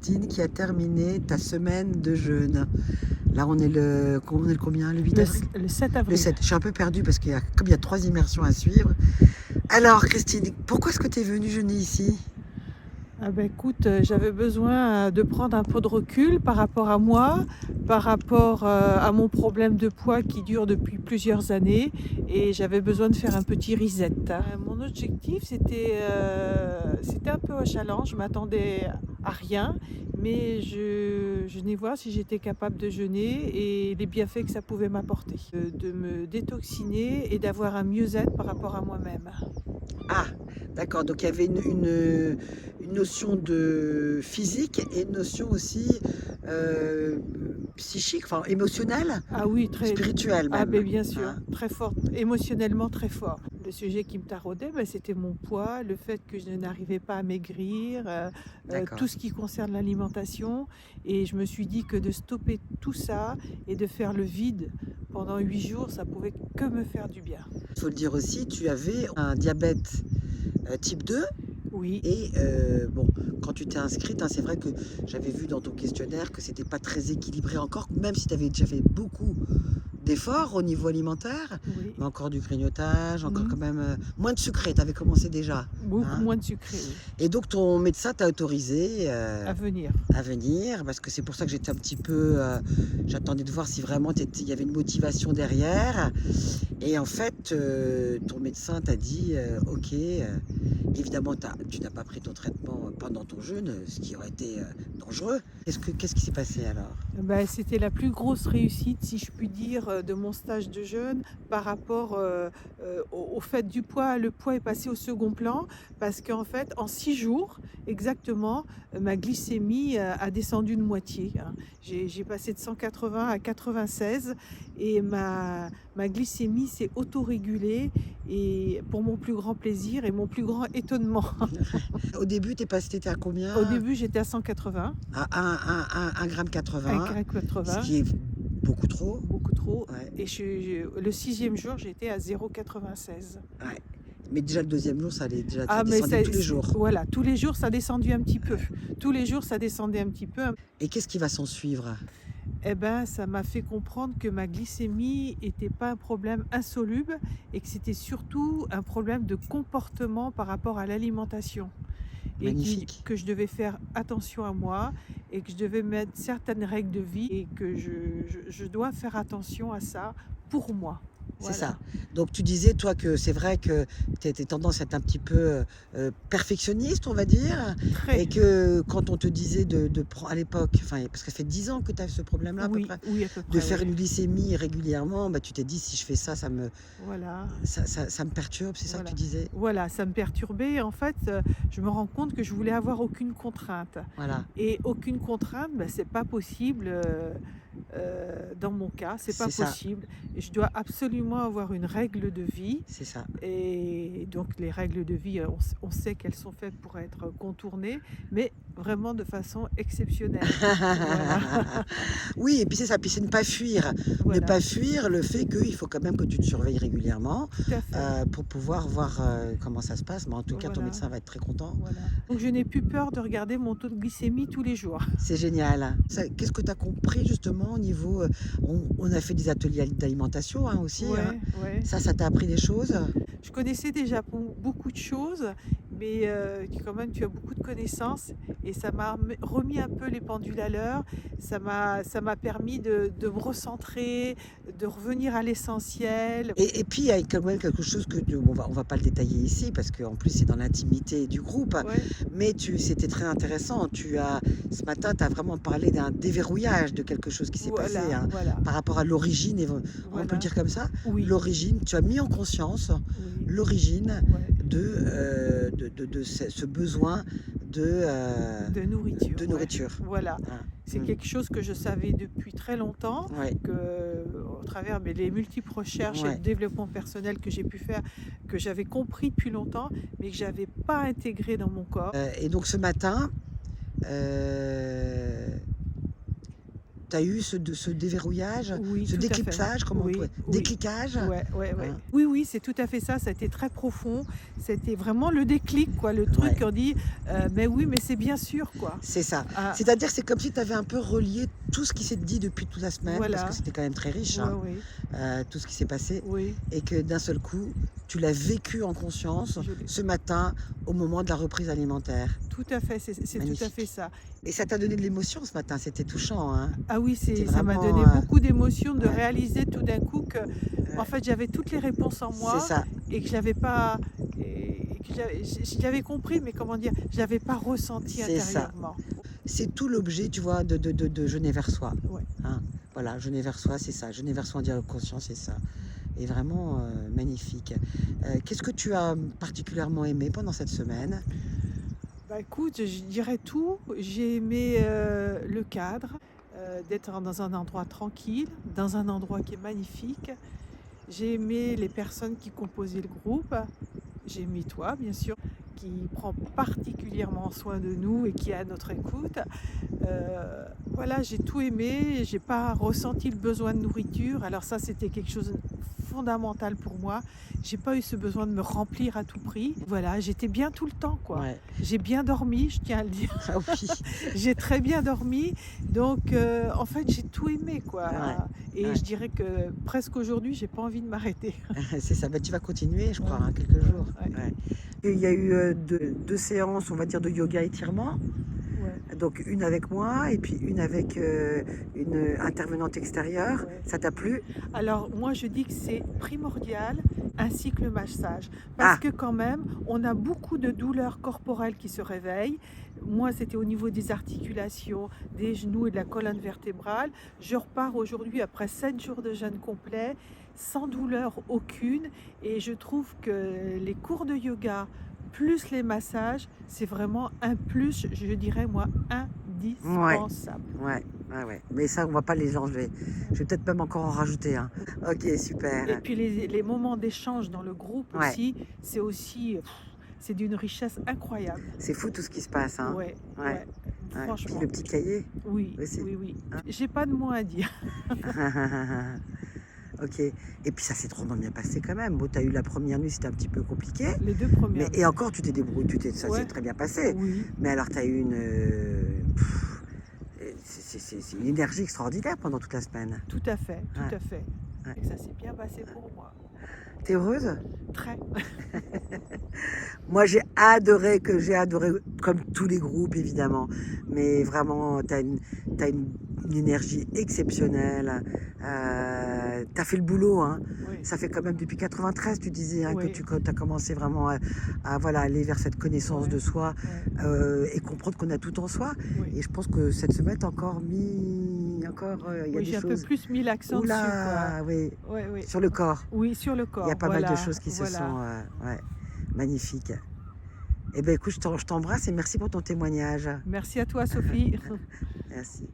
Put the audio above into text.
Christine qui a terminé ta semaine de jeûne. Là, on est le combien? Le 8 avril? Le 7 Le avril. 7. Je suis un peu perdue parce comme il y a 3 immersions à suivre. Alors, Christine, pourquoi est-ce que tu es venue jeûner ici? Ah ben écoute, j'avais besoin de prendre un peu de recul par rapport à moi, par rapport à mon problème de poids qui dure depuis plusieurs années et j'avais besoin de faire un petit reset. Mon objectif, c'était un peu un challenge, je m'attendais à rien, mais je venais voir si j'étais capable de jeûner et les bienfaits que ça pouvait m'apporter. De me détoxiner et d'avoir un mieux-être par rapport à moi-même. Ah, d'accord. Donc, il y avait une notion de physique et une notion aussi euh, psychique, enfin émotionnelle, Ah oui, très. spirituelle Ah ben même. bien sûr, Hein. très fort, émotionnellement très fort. Le sujet qui me taraudait, ben, c'était mon poids, le fait que je n'arrivais pas à maigrir, D'accord. tout ce qui concerne l'alimentation. Et je me suis dit que de stopper tout ça et de faire le vide pendant 8 jours, ça pouvait que me faire du bien. Il faut le dire aussi, tu avais un diabète type 2. Oui, Et bon, quand tu t'es inscrite, hein, c'est vrai que j'avais vu dans ton questionnaire que c'était pas très équilibré encore, même si tu avais déjà fait beaucoup d'efforts au niveau alimentaire, oui. mais encore du grignotage, encore quand Mhm. même moins de sucré, tu avais commencé déjà. Beaucoup Hein. moins de sucré, oui, Et donc ton médecin t'a autorisé à venir. à venir, parce que c'est pour ça que j'étais un petit peu... j'attendais de voir si vraiment il y avait une motivation derrière. Et en fait, ton médecin t'a dit, ok, évidemment, tu n'as pas pris ton traitement pendant ton jeûne, ce qui aurait été dangereux. Qu'est-ce qui s'est passé alors? Ben, c'était la plus grosse réussite, si je puis dire, de mon stage de jeûne par rapport au fait du poids. Le poids est passé au second plan parce qu'en fait, en 6 jours exactement, ma glycémie a descendu de moitié. Hein. J'ai passé de 180 à 96 et ma glycémie s'est autorégulée et pour mon plus grand plaisir et mon plus grand étonnement. Au début, t'étais à Au combien? début, j'étais à 180, À 1,80 g, 1,80 ce m. qui est beaucoup trop. Beaucoup trop. Ouais, Et le 6e jour, j'étais à 0,96. ouais. Mais déjà le deuxième jour, ça Ah, mais descendait tous les jours. voilà, tous les jours, ça descendu un petit peu. Tous les jours, ça descendait un petit peu. Et qu'est-ce qui va s'en suivre? Eh ben, ça m'a fait comprendre que ma glycémie n'était pas un problème insoluble et que c'était surtout un problème de comportement par rapport à l'alimentation. Et Magnifique. que je devais faire attention à moi et que je devais mettre certaines règles de vie et que je dois faire attention à ça pour moi. C'est Voilà. ça. Donc tu disais, toi, que c'est vrai que tu as tendance à être un petit peu perfectionniste, on va dire, Très. et que quand on te disait de prendre à l'époque, enfin, parce que ça fait 10 ans que tu as ce problème-là à peu Oui, près, oui, à peu de près, faire oui. une glycémie régulièrement, bah, tu t'es dit, si je fais ça, Voilà, ça me perturbe, c'est ça que voilà. tu disais? Voilà, ça me perturbait. En fait, je me rends compte que je voulais avoir aucune contrainte. Voilà, Et aucune contrainte, ben, c'est pas possible dans mon cas, c'est pas c'est ça, possible. Et je dois absolument avoir une règle de vie. c'est ça. Et donc les règles de vie, on sait qu'elles sont faites pour être contournées, mais vraiment de façon exceptionnelle. Voilà, Oui, et puis c'est ça, puis c'est ne voilà, pas fuir le fait qu'il faut quand même que tu te surveilles régulièrement tout à fait. pour pouvoir voir comment ça se passe. Mais en tout cas, ton Voilà. médecin va être très content. Voilà. Donc je n'ai plus peur de regarder mon taux de glycémie tous les jours. C'est génial. Qu'est-ce que tu as compris justement au niveau... on a fait des ateliers d'alimentation hein, aussi. Hein. Ouais, ouais. Ça t'a appris des choses? Je connaissais déjà beaucoup de choses, mais quand même tu as beaucoup de connaissances et ça m'a remis un peu les pendules à l'heure. Ça m'a permis de me recentrer, de revenir à l'essentiel. Et puis, il y a quand même quelque chose on va pas le détailler ici, parce qu'en plus, c'est dans l'intimité du groupe, Ouais, mais c'était très intéressant. Ce matin, tu as vraiment parlé d'un déverrouillage de quelque chose qui s'est passé voilà, hein, voilà, par rapport à l'origine, on peut le voilà. dire comme ça, Oui, l'origine, tu as mis en conscience oui, l'origine ouais. de ce besoin De nourriture, de ouais. nourriture. Voilà. Hein. C'est Mm. quelque chose que je savais depuis très longtemps, Ouais, au travers les multiples recherches et ouais. le développement personnel que j'ai pu faire, que j'avais compris depuis longtemps, mais que j'avais pas intégré dans mon corps. Et donc ce matin, euh, tu as eu ce déverrouillage, Oui, ce tout à fait. déclipsage, comment on Oui, pourrait... oui. Décliquage, Ouais, ouais, ouais. hein, Oui, oui, c'est tout à fait ça. Ça a été très profond. C'était vraiment le déclic, quoi. Le truc ouais. qu'on dit, mais oui, mais c'est bien sûr, quoi. C'est ça. Ah, C'est-à-dire, c'est comme si tu avais un peu relié tout ce qui s'est dit depuis toute la semaine, parce que voilà. c'était quand même très riche, Ouais, hein, oui, tout ce qui s'est passé, oui. et que d'un seul coup, tu l'as vécu en conscience Je l'ai. ce matin au moment de la reprise alimentaire. Tout à fait, c'est tout à fait Magnifique. ça. Et ça t'a donné de l'émotion ce matin, c'était touchant, hein. Ah oui, C'était ça m'a vraiment... donné beaucoup d'émotions de ouais, réaliser tout d'un coup que, en ouais, fait, j'avais toutes les réponses en c'est moi ça, et que j'avais pas, et que j'avais compris, mais comment dire, je l'avais pas ressenti c'est ça. intérieurement. C'est tout l'objet, tu vois, de jeûner vers soi. Ouais. Hein. Voilà, jeûner vers soi, c'est ça. Jeûner vers soi en dialogue conscient, c'est ça. Et vraiment magnifique. Qu'est-ce que tu as particulièrement aimé pendant cette semaine? Bah écoute, je dirais tout. J'ai aimé le cadre, d'être dans un endroit tranquille, dans un endroit qui est magnifique. J'ai aimé les personnes qui composaient le groupe. J'ai aimé toi, bien sûr, qui prend particulièrement soin de nous et qui est à notre écoute. Voilà, j'ai tout aimé. J'ai pas ressenti le besoin de nourriture. Alors ça, c'était quelque chose de fondamental pour moi. J'ai pas eu ce besoin de me remplir à tout prix. Voilà, j'étais bien tout le temps, quoi. Ouais. J'ai bien dormi, je tiens à le dire. Ah oui. J'ai très bien dormi. Donc, en fait, j'ai tout aimé, quoi. Ouais. Et Ouais. je dirais que presque aujourd'hui, j'ai pas envie de m'arrêter. C'est ça. Bah, tu vas continuer, je crois, Ouais, hein, quelques ouais, jours. ouais, Ouais. Il y a eu deux séances, on va dire, de yoga étirement. ouais, Donc une avec moi et puis une avec une intervenante extérieure. ouais. Ça t'a plu? Alors, moi, je dis que c'est primordial, ainsi que le massage. Parce Ah, que quand même, on a beaucoup de douleurs corporelles qui se réveillent. Moi, c'était au niveau des articulations, des genoux et de la colonne vertébrale. Je repars aujourd'hui après 7 jours de jeûne complet, sans douleur aucune. Et je trouve que les cours de yoga, plus les massages, c'est vraiment un plus, je dirais moi, ouais, indispensable. ouais, ouais, ouais. Mais ça, on va pas les enlever. Je vais peut-être même encore en rajouter un. Ok, Et super. puis les moments d'échange dans le groupe Ouais, aussi, c'est aussi, c'est d'une richesse incroyable. c'est fou tout ce qui se passe, hein. Ouais, Ouais, ouais, ouais. Puis franchement. le petit cahier Oui, aussi. oui, oui. Hein. J'ai pas de mots à dire. Ok. Et puis ça s'est trop bien passé quand même. Bon, t'as eu la première nuit, c'était un petit peu compliqué. Les 2 Mais, premières et nuits. encore, tu t'es débrouillé, ça s'est Ouais, très bien passé. oui, Mais alors, tu as eu une, c'est une énergie extraordinaire pendant toute la semaine. tout à fait, Ouais, tout à fait. ouais. Et ça s'est bien passé pour moi. T'es heureuse? Très. Moi, j'ai adoré, comme tous les groupes, évidemment. Mais vraiment, t'as une énergie exceptionnelle. T'as fait le boulot, hein. Oui, Ça fait quand même depuis 93, tu disais, hein, que oui, tu as commencé vraiment voilà, aller vers cette connaissance ouais, de soi ouais, et comprendre qu'on a tout en soi. oui. Et je pense que cette semaine, t'as encore il y a Oui, des j'ai un peu choses. plus mis l'accent dessus, quoi. Oula, oui, Oui, oui. sur le corps. Oui, sur le Il y a corps, pas mal de voilà, choses qui se voilà. sont, ouais, magnifiques. Eh bien, écoute, je t'embrasse et merci pour ton témoignage. Merci à toi, Sophie. Merci.